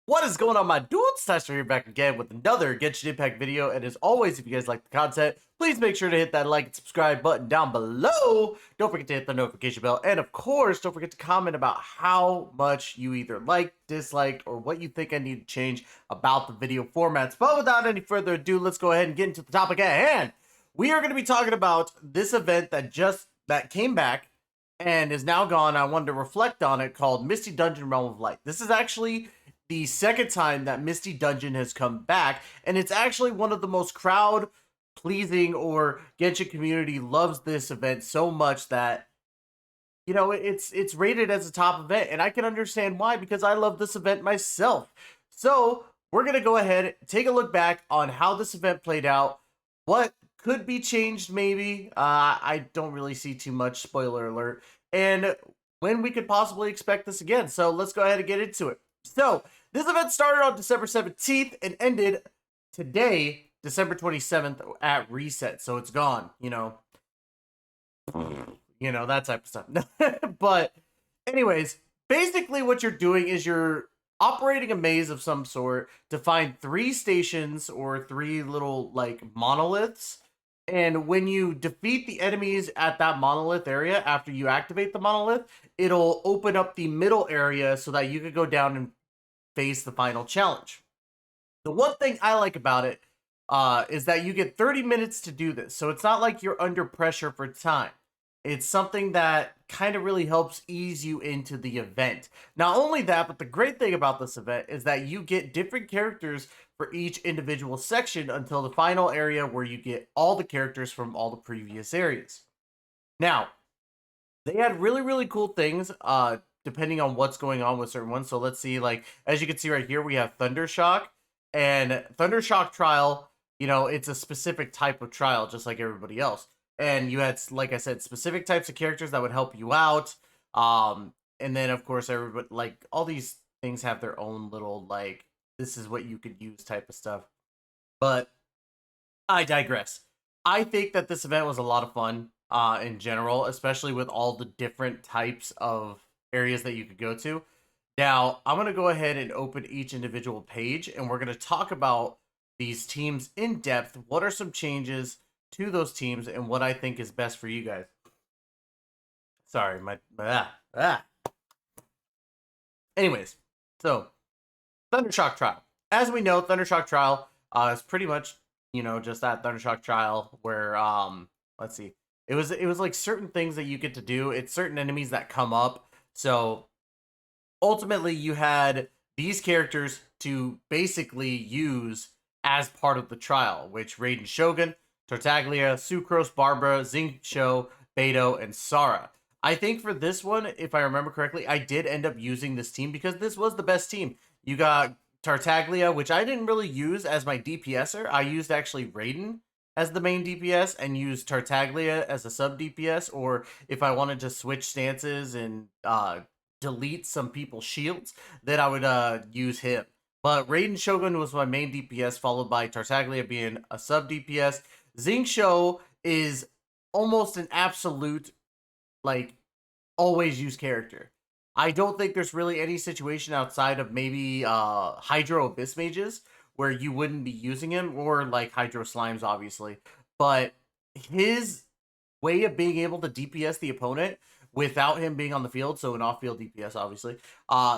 What is going on, my dudes? Tystra here back again with another Genshin Impact video. And as always, if you guys like the content, please make sure to hit that like and subscribe button down below. Don't forget to hit the notification bell. And of course, don't forget to comment about how much you either liked, disliked, or what you think I need to change about the video formats. But without any further ado, let's go ahead and get into the topic at hand. We are going to be talking about this event that came back and is now gone. I wanted to reflect on it, called Misty Dungeon Realm of Light. This is actually the second time that Misty Dungeon has come back, and it's actually one of the most crowd pleasing, or Genshin community loves this event so much that, you know, it's rated as a top event, and I can understand why, because I love this event myself. So we're gonna go ahead, take a look back on how this event played out, what could be changed maybe. I don't really see too much, spoiler alert, and when we could possibly expect this again. So let's go ahead and get into it. So this event started on December 17th and ended today, December 27th at reset. So it's gone, you know, that type of stuff. But anyways, basically what you're doing is you're operating a maze of some sort to find 3 stations or 3 little like monoliths. And when you defeat the enemies at that monolith area, after you activate the monolith, it'll open up the middle area so that you could go down and face the final challenge. The one thing I like about it is that you get 30 minutes to do this. So it's not like you're under pressure for time. It's something that kind of really helps ease you into the event. Not only that, but the great thing about this event is that you get different characters for each individual section until the final area where you get all the characters from all the previous areas. Now, they had really, really cool things depending on what's going on with certain ones. So let's see, like, as you can see right here, we have Thundershock and Thundershock Trial. You know, it's a specific type of trial, just like everybody else. And you had, like I said, specific types of characters that would help you out. And then, of course, everybody, like, all these things have their own little, like, this is what you could use type of stuff. But I digress. I think that this event was a lot of fun in general, especially with all the different types of areas that you could go to. Now, I'm going to go ahead and open each individual page, and we're going to talk about these teams in depth. What are some changes to those teams, and what I think is best for you guys. Sorry, Anyways, so Thundershock Trial. As we know, Thundershock Trial is pretty much, you know, just that Thundershock Trial where let's see. It was like certain things that you get to do. It's certain enemies that come up. So ultimately you had these characters to basically use as part of the trial, which Raiden Shogun, Tartaglia, Sucrose, Barbara, Xingqiu, Beidou, and Sara. I think for this one, if I remember correctly, I did end up using this team because this was the best team. You got Tartaglia, which I didn't really use as my DPSer. I used actually Raiden as the main DPS and used Tartaglia as a sub DPS, or if I wanted to switch stances and delete some people's shields, then I would use him. But Raiden Shogun was my main DPS, followed by Tartaglia being a sub DPS. Xingqiu is almost an absolute, like, always use character. I don't think there's really any situation outside of maybe Hydro Abyss Mages where you wouldn't be using him, or like Hydro Slimes, obviously. But his way of being able to DPS the opponent without him being on the field, so an off-field DPS, obviously,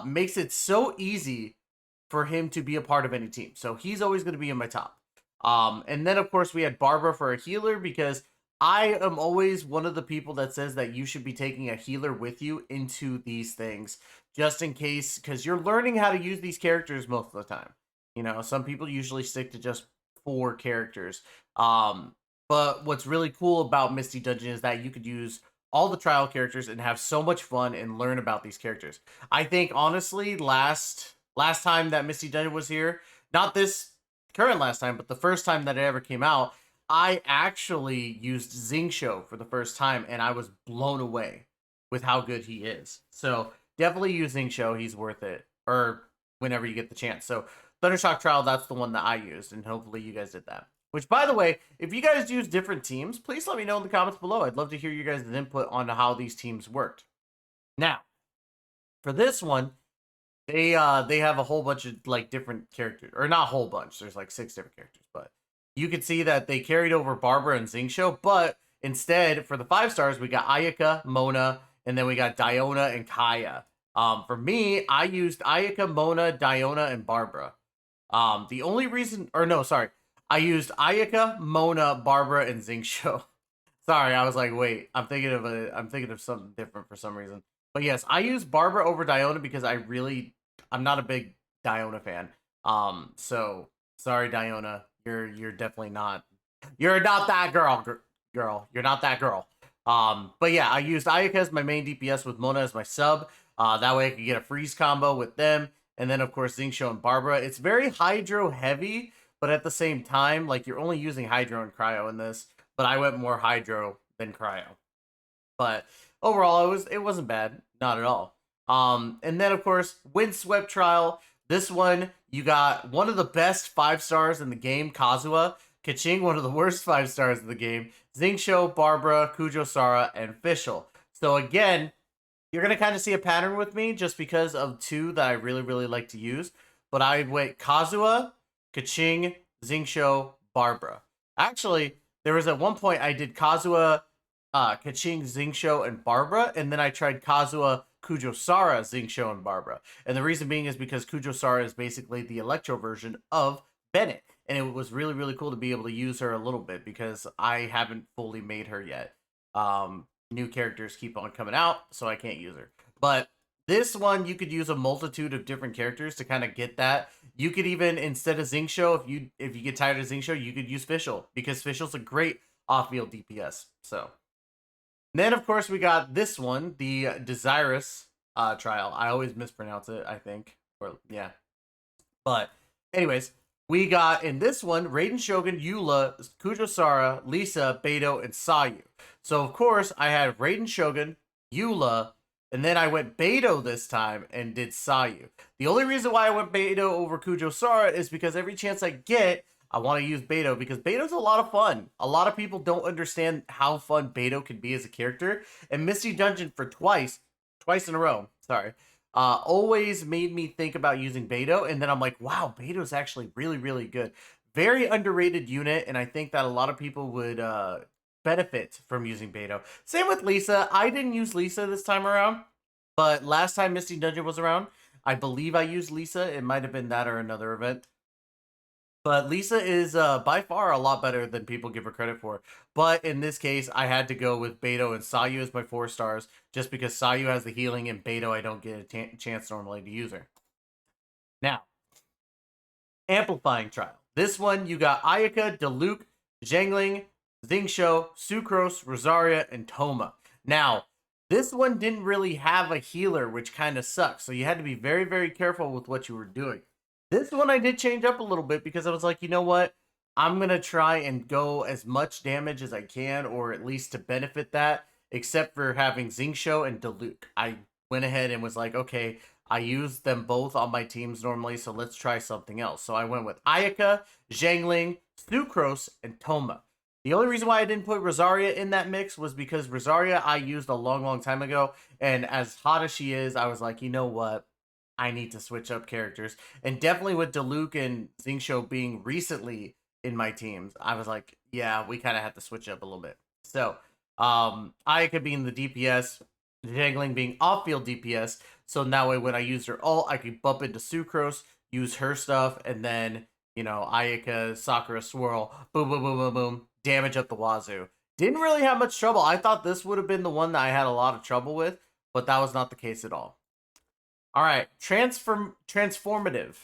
makes it so easy for him to be a part of any team. So he's always going to be in my top. And then, of course, we had Barbara for a healer, because I am always one of the people that says that you should be taking a healer with you into these things, just in case, because you're learning how to use these characters most of the time. You know, some people usually stick to just 4 characters. But what's really cool about Misty Dungeon is that you could use all the trial characters and have so much fun and learn about these characters. I think, honestly, last time that Misty Dungeon was here, not this current last time, but the first time that it ever came out, I actually used Xingqiu for the first time, and I was blown away with how good he is. So definitely use Xingqiu. He's worth it, or whenever you get the chance. So Thundershock Trial, that's the one that I used, and hopefully you guys did that. Which, by the way, if you guys use different teams, please let me know in the comments below. I'd love to hear you guys' input on how these teams worked. Now, for this one, They have a whole bunch of like different characters, or not a whole bunch. There's like 6 different characters, but you can see that they carried over Barbara and Xingqiu, but instead for the 5 stars we got Ayaka, Mona, and then we got Diona and Kaya. For me, I used Ayaka, Mona, Diona, and Barbara. The only reason, or no, sorry, I used Ayaka, Mona, Barbara, and Xingqiu. Sorry, I was like, wait, I'm thinking of something different for some reason. But yes, I use Barbara over Diona because I'm not a big Diona fan. So sorry, Diona, you're definitely not. You're not that girl. You're not that girl. But yeah, I used Ayaka as my main DPS with Mona as my sub. That way I could get a freeze combo with them, and then of course Xingqiu and Barbara. It's very Hydro heavy, but at the same time, like you're only using Hydro and Cryo in this. But I went more Hydro than Cryo. But overall, it wasn't bad, not at all. And then of course, Windswept Trial. This one, you got one of the best 5 stars in the game, Kazuha. Kaching, one of the worst 5 stars in the game. Xingqiu, Barbara, Kujo Sara, and Fischl. So again, you're gonna kind of see a pattern with me just because of 2 that I really, really like to use. But I went Kazuha, Kaching, Xingqiu, Barbara. Actually, there was at one point I did Kazuha, Kaching, Xingqiu, and Barbara, and then I tried Kazuha, Kujo Sara, Xingqiu, and Barbara. And the reason being is because Kujo Sara is basically the Electro version of Bennett. And it was really, really cool to be able to use her a little bit because I haven't fully made her yet. New characters keep on coming out, so I can't use her. But this one, you could use a multitude of different characters to kind of get that. You could even, instead of Xingqiu, if you get tired of Xingqiu, you could use Fischl because Fischl's a great off-field DPS. So, and then of course we got this one, the Desirous trial. I always mispronounce it, I think, or yeah. But anyways, we got in this one Raiden Shogun, Eula, Kujo Sara, Lisa, Beidou, and Sayu. So of course I had Raiden Shogun, Eula, and then I went Beidou this time and did Sayu. The only reason why I went Beidou over Kujo Sara is because every chance I get, I want to use Beidou because Beidou's a lot of fun. A lot of people don't understand how fun Beidou can be as a character. And Misty Dungeon for twice in a row, sorry, always made me think about using Beidou. And then I'm like, wow, Beidou's actually really, really good. Very underrated unit. And I think that a lot of people would benefit from using Beidou. Same with Lisa. I didn't use Lisa this time around, but last time Misty Dungeon was around, I believe I used Lisa. It might have been that or another event. But Lisa is by far a lot better than people give her credit for. But in this case, I had to go with Beidou and Sayu as my 4 stars, just because Sayu has the healing and Beidou I don't get a chance normally to use her. Now, Amplifying Trial. This one, you got Ayaka, Diluc, Zhengling, Xingqiu, Sucrose, Rosaria, and Toma. Now, this one didn't really have a healer, which kind of sucks. So you had to be very, very careful with what you were doing. This one I did change up a little bit because I was like, you know what? I'm going to try and go as much damage as I can, or at least to benefit that, except for having Xingqiu and Diluc. I went ahead and was like, okay, I use them both on my teams normally, so let's try something else. So I went with Ayaka, Zhengling, Sucrose, and Toma. The only reason why I didn't put Rosaria in that mix was because Rosaria I used a long, long time ago, and as hot as she is, I was like, you know what? I need to switch up characters. And definitely with Diluc and Xingqiu being recently in my teams, I was like, yeah, we kind of have to switch up a little bit. So, Ayaka being the DPS, Jangling being off-field DPS, so that way when I use her ult, I could bump into Sucrose, use her stuff, and then, you know, Ayaka, Sakura Swirl, boom, boom, boom, boom, boom, damage up the wazoo. Didn't really have much trouble. I thought this would have been the one that I had a lot of trouble with, but that was not the case at all. All right, transformative.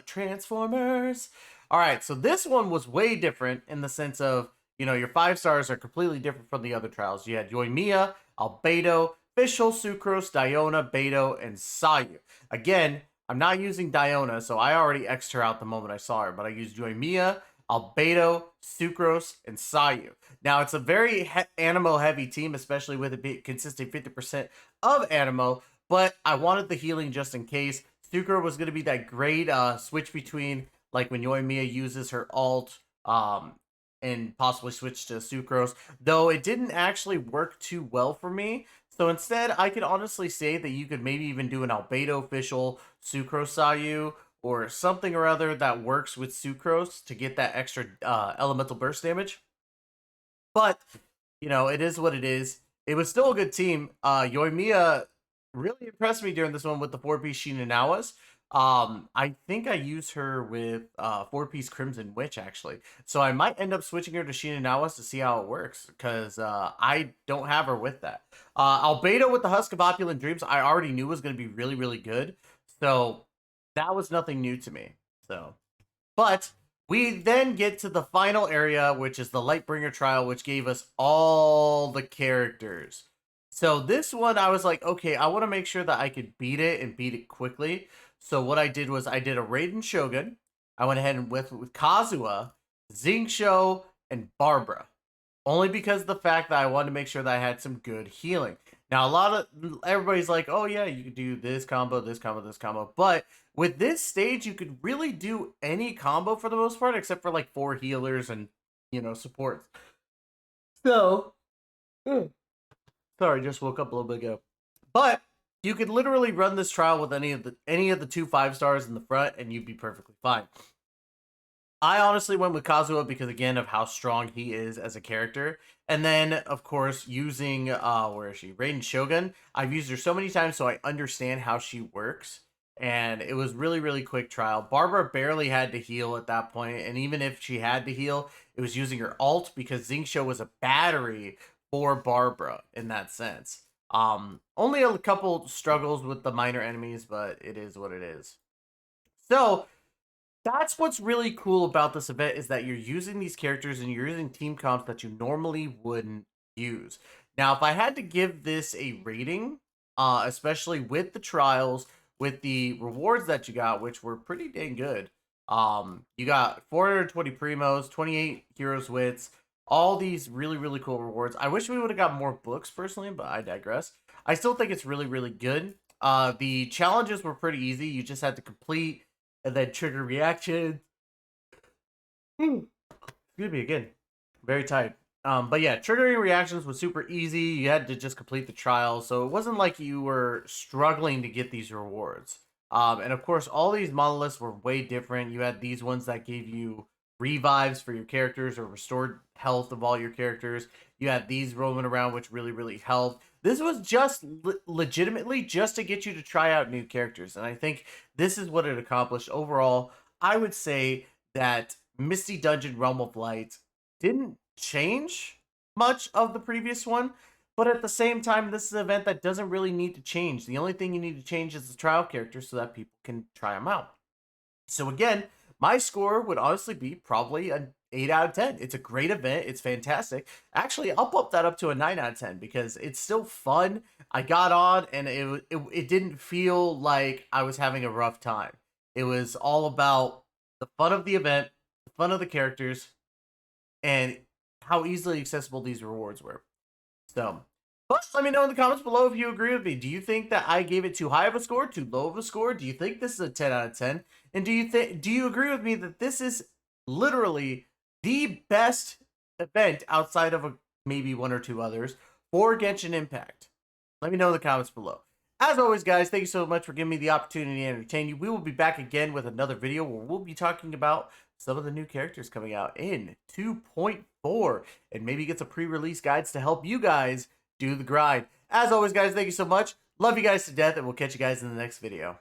Transformers. All right, so this one was way different in the sense of, you know, your 5 stars are completely different from the other trials. You had Yoimiya, Albedo, Fischl, Sucrose, Diona, Beidou, and Sayu. Again, I'm not using Diona, so I already X'd her out the moment I saw her, but I used Yoimiya, Albedo, Sucrose, and Sayu. Now, it's a very Animo-heavy team, especially with it consisting 50% of Animo, but I wanted the healing just in case. Sucrose was going to be that great switch between, like, when Yoimiya uses her ult, and possibly switch to Sucrose, though it didn't actually work too well for me. So instead, I could honestly say that you could maybe even do an Albedo official Sucrose Sayu or something or other that works with Sucrose to get that extra elemental burst damage. But, you know, it is what it is. It was still a good team. Yoimiya really impressed me during this one with the 4-piece Shinanawas. I think I used her with 4-piece Crimson Witch, actually. So I might end up switching her to Shinanawas to see how it works, because I don't have her with that. Albedo with the Husk of Opulent Dreams, I already knew was going to be really, really good. So that was nothing new to me. So, but we then get to the final area, which is the Lightbringer Trial, which gave us all the characters. So this one, I was like, okay, I want to make sure that I could beat it and beat it quickly. So what I did was I did a Raiden Shogun. I went ahead and with Kazuha, Xingqiu, and Barbara. Only because of the fact that I wanted to make sure that I had some good healing. Now, everybody's like, oh yeah, you could do this combo, this combo, this combo. But with this stage, you could really do any combo for the most part, except for like 4 healers and, you know, supports. So, sorry, just woke up a little bit ago. But you could literally run this trial with any of the 2 5-stars in the front, and you'd be perfectly fine. I honestly went with Kazuha because, again, of how strong he is as a character. And then, of course, using, where is she? Raiden Shogun. I've used her so many times, so I understand how she works. And it was really, really quick trial. Barbara barely had to heal at that point, and even if she had to heal, it was using her ult because Xingqiu was a battery for Barbara in that sense. Only a couple struggles with the minor enemies, but it is what it is. So that's what's really cool about this event, is that you're using these characters and you're using team comps that you normally wouldn't use. Now, if I had to give this a rating, especially with the trials, with the rewards that you got, which were pretty dang good. You got 420 primos, 28 heroes wits, all these really, really cool rewards. I wish we would have got more books personally, but I digress. I still think it's really, really good. The challenges were pretty easy. You just had to complete and then trigger reaction. Excuse me again. Very tight. But yeah, triggering reactions was super easy. You had to just complete the trial, so it wasn't like you were struggling to get these rewards. And of course, all these monoliths were way different. You had these ones that gave you revives for your characters or restored health of all your characters. You had these roaming around, which really, really helped. This was just legitimately just to get you to try out new characters. And I think this is what it accomplished. Overall, I would say that Misty Dungeon Realm of Light didn't change much of the previous one, but at the same time, this is an event that doesn't really need to change. The only thing you need to change is the trial characters so that people can try them out. So again, my score would honestly be probably an 8 out of 10. It's a great event. It's fantastic. Actually, I'll bump that up to a 9 out of 10 because it's still fun. I got on and it didn't feel like I was having a rough time. It was all about the fun of the event, the fun of the characters, and how easily accessible these rewards were. So, but let me know in the comments below if you agree with me. Do you think that I gave it too high of a score, too low of a score? Do you think this is a 10 out of 10? And do you agree with me that this is literally the best event outside of maybe 1 or 2 others for Genshin Impact? Let me know in the comments below. As always, guys, thank you so much for giving me the opportunity to entertain you. We will be back again with another video where we'll be talking about some of the new characters coming out in 2.4 and maybe get some pre-release guides to help you guys do the grind. As always, guys, thank you so much. Love you guys to death, and we'll catch you guys in the next video.